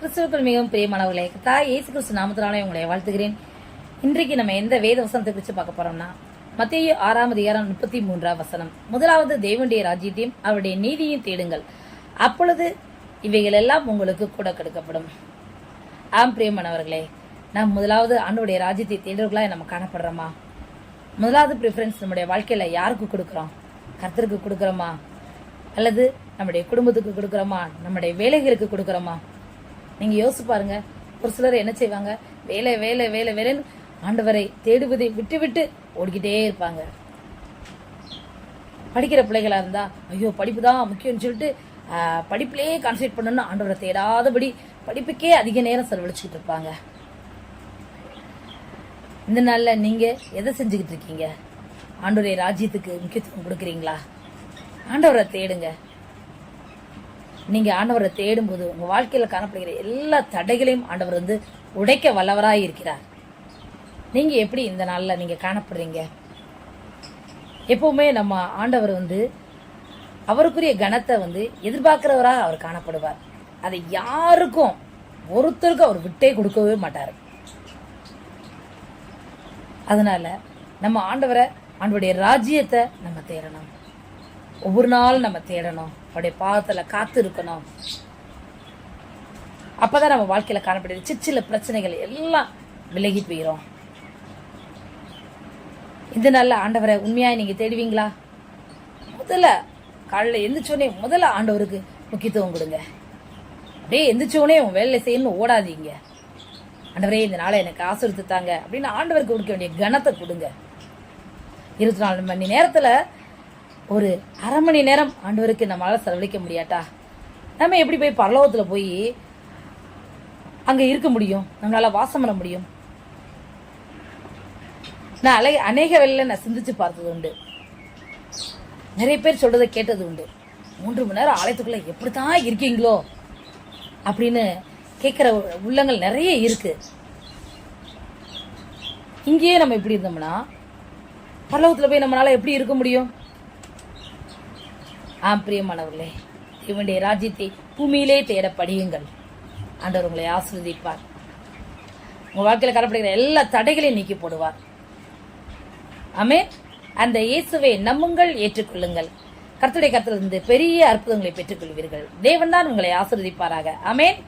கிறிஸ்துவுக்குள் மிகவும் பிரியமானவர்களே, தாய் இயேசு கிறிஸ்து நாமத்தினாலே உங்களை வாழ்த்துகிறேன். இன்றைக்கு நம்ம எந்த வேத வசனத்தை குறித்து பார்க்க போறோம்னா, மத்தேயு 6:33 முதலாவது தேவனுடைய ராஜ்யத்தையும் அவருடைய நீதியையும் தேடுங்கள், அப்பொழுது இவைகள் எல்லாம் உங்களுக்கு கூட கொடுக்கப்படும். ஆம் பிரியமானவர்களே, நாம் முதலாவது ஆண்டவருடைய ராஜ்யத்தை தேடுறவர்களா நம்ம காணப்படுறோமா? முதலாவது ப்ரிஃபரன்ஸ் நம்முடைய வாழ்க்கையில யாருக்கு கொடுக்குறோம்? கர்த்தருக்கு கொடுக்குறோமா, அல்லது நம்முடைய குடும்பத்துக்கு கொடுக்குறோமா, நம்முடைய வேலைகளுக்கு கொடுக்குறோமா? நீங்க யோசிச்சு பாருங்க. ஒரு சிலர் என்ன செய்வாங்க, வேலை வேலை வேலை வேலைன்னு ஆண்டவரை தேடுவதை விட்டு விட்டு ஓடிக்கிட்டே இருப்பாங்க. படிக்கிற பிள்ளைகளா இருந்தா ஐயோ படிப்பு தான் முக்கியம்னு சொல்லிட்டு படிப்புலேயே கான்சன்ட்ரேட் பண்ணணும்னு ஆண்டவரை தேடாதபடி படிப்புக்கே அதிக நேரம் செலவழிச்சுக்கிட்டு இருப்பாங்க. இந்த நாள்ல நீங்க எதை செஞ்சுக்கிட்டு இருக்கீங்க? ஆண்டவருடைய ராஜ்யத்துக்கு முக்கியத்துவம் கொடுக்குறீங்களா? ஆண்டவரை தேடுங்க. நீங்க ஆண்டவரை தேடும் போது உங்க வாழ்க்கையில காணப்படுகிற எல்லா தடைகளையும் ஆண்டவர் உடைக்க வல்லவராய் இருக்கிறார். நீங்க எப்படி இந்த நாள்ல நீங்க காணப்படுறீங்க? எப்பவுமே நம்ம ஆண்டவர் அவருக்குரிய கனத்தை எதிர்பார்க்கிறவராக அவர் காணப்படுவார். அதை யாருக்கும் ஒருத்தருக்கும் அவர் விட்டே கொடுக்கவே மாட்டார். அதனால நம்ம ஆண்டவருடைய ராஜ்யத்தை நம்ம தேடணும். ஒவ்வொரு நாளும் நம்ம தேடணும். அவருடைய பாதத்துல காத்து இருக்கணும். அப்பதான் நம்ம வாழ்க்கையில காணப்படுற சிற்சில பிரச்சனைகள் எல்லாம் விலகி போயிரும். இந்த நாள்ல ஆண்டவரை உண்மையா நீங்க தேடுவீங்களா? முதல்ல காலையில எந்திரிச்சோடனே முதல்ல ஆண்டவருக்கு முக்கியத்துவம் கொடுங்க. அப்படியே எந்திரிச்சோடனே உன் வேலையை செய்யணும்னு ஓடாதீங்க. ஆண்டவரே இந்த நாளை எனக்கு ஆசீர்வதித்தாங்க அப்படின்னு ஆண்டவருக்கு கொடுக்க வேண்டிய கனத்தை கொடுங்க. 24 மணி நேரத்துல ஒரு அரை மணி நேரம் ஆண்டவருக்கு நம்மளால செலவழிக்க முடியாட்டா நம்ம எப்படி போய் பரலோகத்துல போய் அங்க இருக்க முடியும்? நம்மளால வாசம் பண்ண முடியும்? நான் அநேக வேலையில நான் சிந்திச்சு பார்த்தது உண்டு. நிறைய பேர் சொல்றதை கேட்டது உண்டு. 3 மணி நேரம் ஆலயத்துக்குள்ள எப்படித்தான் இருக்கீங்களோ அப்படின்னு கேட்கிற உள்ளங்கள் நிறைய இருக்கு. இங்கேயே நம்ம எப்படி இருந்தோம்னா பரலோகத்துல போய் நம்மளால எப்படி இருக்க முடியும்? பிரியமானவர்களே, இவனுடைய ராஜ்யத்தை பூமியிலே தேட படியுங்கள். ஆண்டவர் உங்களை ஆசீர்வதிப்பார். உங்க வாழ்க்கையில காணப்படுகிற எல்லா தடைகளையும் நீக்கி போடுவார். ஆமென். அந்த இயேசுவை நம்புங்கள், ஏற்றுக்கொள்ளுங்கள். கர்த்தருடைய கரத்திலிருந்து பெரிய அற்புதங்களை பெற்றுக் கொள்வீர்கள். தேவன் தான் உங்களை ஆசீர்வதிப்பாராக. ஆமென்.